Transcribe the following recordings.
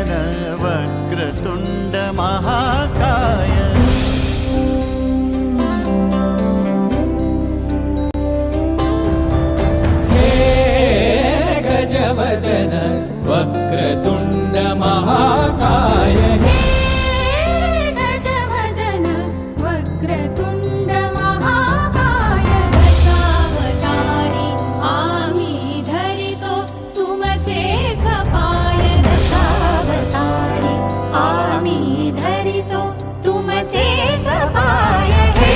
गजवदन वक्रतुंड महाकाय। हे गजवदन वक्रतुंड महाकाय। हे गजवदन वक्रतुंड महाकाय। दशावतारी आम्ही धरितो तुमचेच पाय। दशावतारी आम्ही धरितो तुमचेच पाय। हे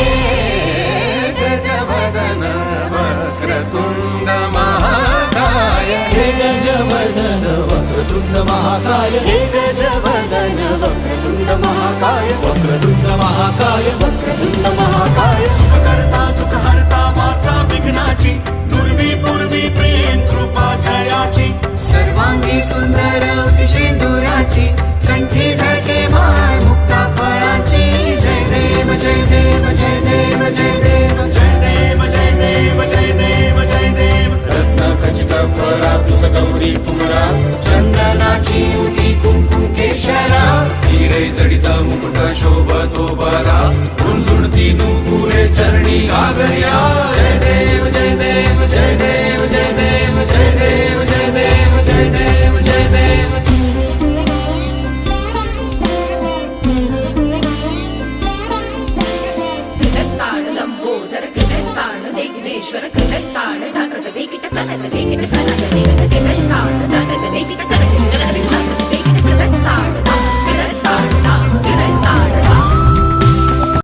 गजवदन वक्रतुंड महाकाय। हे गजवदन वक्रतुंड महाकाय। हे गजवदन वक्रतुंड महाकाय। वक्रतुंड महाकाय। वक्रतुंड महाकाय। सुख करता दुःख हरता माता विघ्नाची दुर्वी पूर्वी प्रेम कृपा जयाची। सर्वांगी सुंदर सिंदुराची कंठी झळके माळ मुक्ता फळाची। जय देव जय देव जय देव जय देव जय देव जय देव जय देव जय देव। रत्न खचित फरा तुझ गौरी कुमरा। चंदनाची उटी कुंकुम केशरा। हिरे जडित मुकुट शोभतो बरा। झुणझुणती नुपुरे चरणी घागर्या। जय देव जय देव जय देव जय देव जय देव जय देव जय देव जय देव। कृतत्ताण लंबोदर कृतत्ताण विघ्नेश्वर कृतत्ताण धनत विकट कनक विकट कनक विकट